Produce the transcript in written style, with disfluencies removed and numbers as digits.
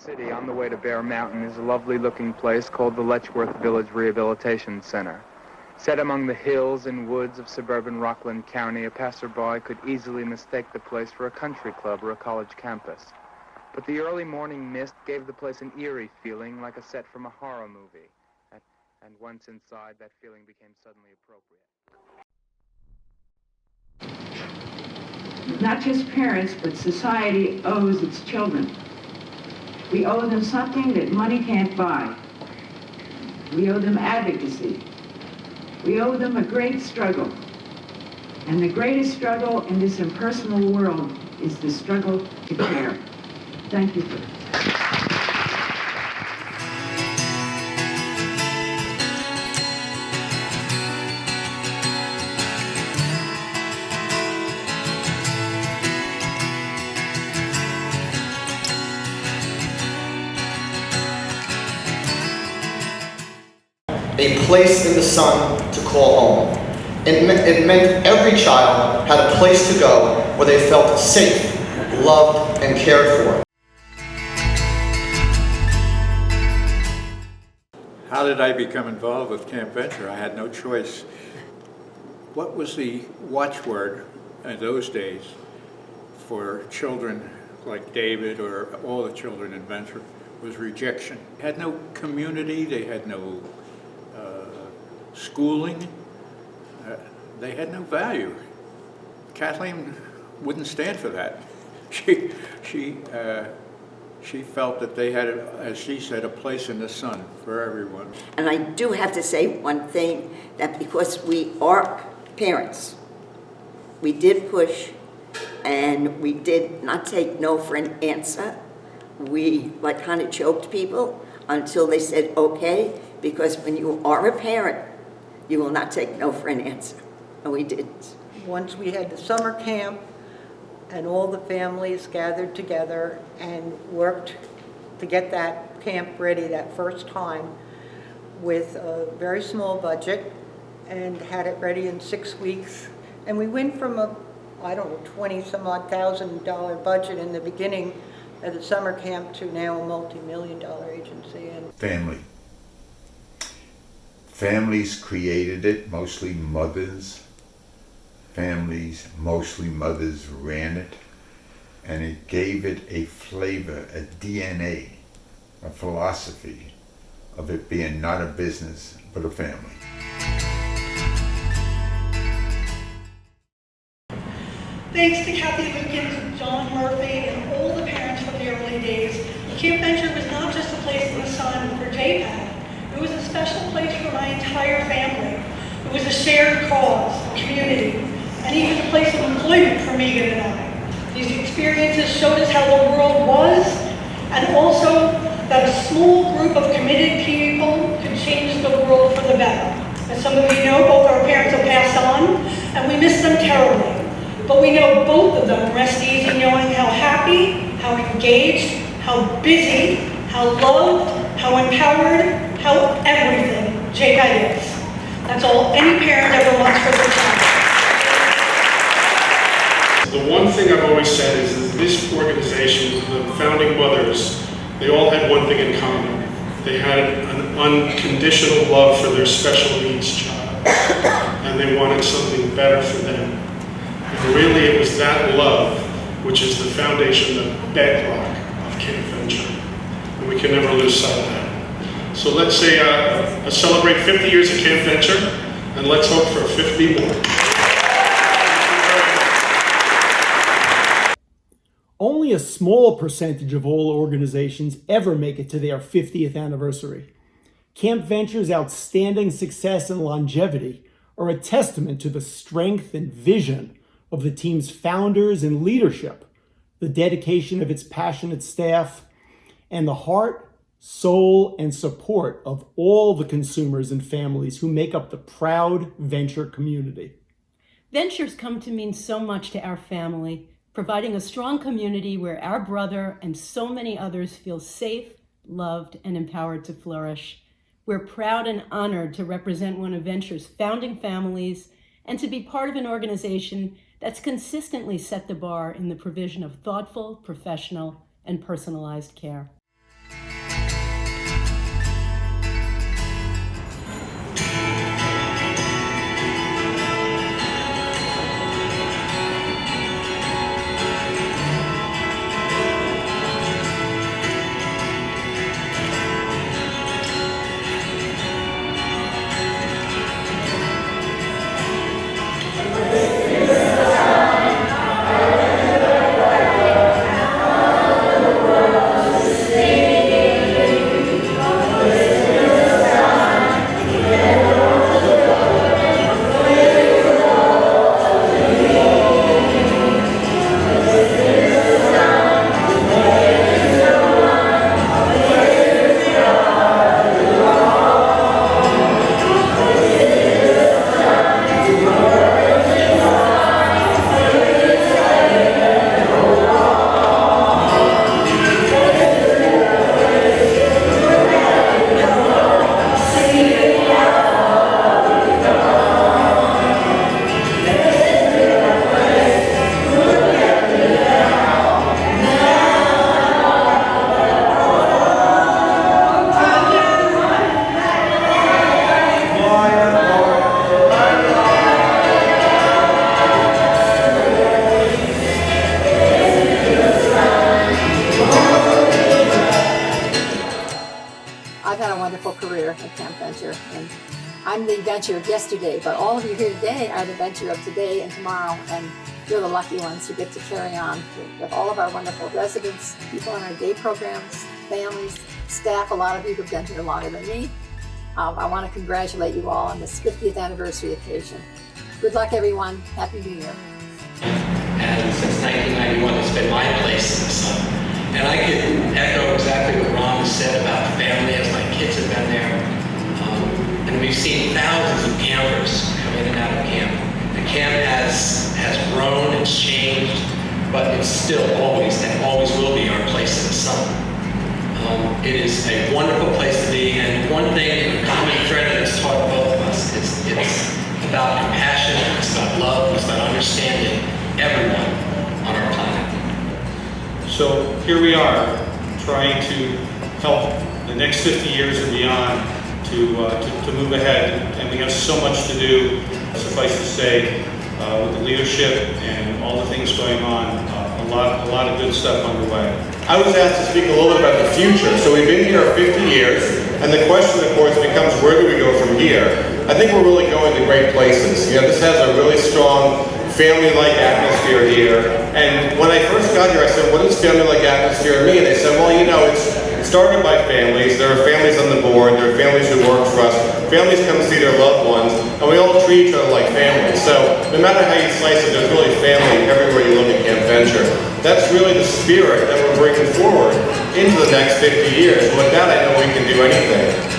City, on the way to Bear Mountain, is a lovely-looking place called the Letchworth Village Rehabilitation Center. Set among the hills and woods of suburban Rockland County, a passerby could easily mistake the place for a country club or a college campus. But the early morning mist gave the place an eerie feeling, like a set from a horror movie. And once inside, that feeling became suddenly appropriate. Not just parents, but society owes its children. We owe them something that money can't buy. We owe them advocacy. We owe them a great struggle. And the greatest struggle in this impersonal world is the struggle to care. Thank you for that. A place in the sun to call home. It meant every child had a place to go where they felt safe, loved, and cared for. How did I become involved with Camp Venture? I had no choice. What was the watchword in those days for children like David or all the children in Venture was rejection. They had no community, they had no schooling, they had no value. Kathleen wouldn't stand for that. She felt that they had, as she said, a place in the sun for everyone. And I do have to say one thing, that because we are parents, we did push and we did not take no for an answer. We kind of choked people until they said okay, because when you are a parent, you will not take no for an answer. And we didn't. Once we had the summer camp and all the families gathered together and worked to get that camp ready that first time with a very small budget and had it ready in 6 weeks. And we went from a, I don't know, $20-some-odd-thousand budget in the beginning of the summer camp to now a multi-million-dollar agency. And Families created it, mostly mothers. Mostly mothers ran it, and it gave it a flavor, a DNA, a philosophy of it being not a business, but a family. Thanks to Kathy Lukens, John Murphy, and all the parents from the early days, Camp Venture was not just a place in the sun for JPAC. It was a special place for my entire family. It was a shared cause, a community, and even a place of employment for Megan and I. These experiences showed us how the world was, and also that a small group of committed people could change the world for the better. As some of you know, both our parents have passed on, and we miss them terribly. But we know both of them rest easy knowing how happy, how engaged, how busy, how loved, how empowered, how everything JPAC is. That's all any parent ever wants for their child. The one thing I've always said is that this organization, the founding mothers, they all had one thing in common. They had an unconditional love for their special needs child, and they wanted something better for them. And really it was that love which is the foundation, the bedrock of Camp Venture. And we can never lose sight of that. So let's say celebrate 50 years of Camp Venture, and let's hope for 50 more. Only a small percentage of all organizations ever make it to their 50th anniversary. Camp Venture's outstanding success and longevity are a testament to the strength and vision of the team's founders and leadership, the dedication of its passionate staff, and the heart, soul, and support of all the consumers and families who make up the proud Venture community. Venture's come to mean so much to our family, providing a strong community where our brother and so many others feel safe, loved, and empowered to flourish. We're proud and honored to represent one of Venture's founding families and to be part of an organization that's consistently set the bar in the provision of thoughtful, professional, and personalized care. adventure of yesterday, but all of you here today are the adventure of today and tomorrow, and you're the lucky ones who get to carry on with all of our wonderful residents, people on our day programs, families, staff, a lot of you who've been here longer than me. I want to congratulate you all on this 50th anniversary occasion. Good luck, everyone. Happy New Year. And since 1991, it's been my place in the sun. And I could echo exactly what Ron said about the family, as my kids have been there. And we've seen thousands of campers come in and out of camp. The camp has grown, it's changed, but it's still always and always will be our place in the sun. It is a wonderful place to be, and one thing, the common thread that has taught both of us is it's about compassion, it's about love, it's about understanding everyone on our planet. So here we are, trying to help the next 50 years and beyond to move ahead, and we have so much to do. Suffice to say, with the leadership and all the things going on, a lot of good stuff underway. I was asked to speak a little bit about the future. So we've been here 50 years, and the question, of course, becomes where do we go from here? I think we're really going to great places. You know, this has a really strong family-like atmosphere here. And when I first got here, I said, what does family-like atmosphere mean? They said, well, you know, it's started by families. There are families on the board. There are families who work for us. Families come see their loved ones, and we all treat each other like family. So no matter how you slice it, there's really family everywhere you look at Camp Venture. That's really the spirit that we're bringing forward into the next 50 years. And with that, I know we can do anything.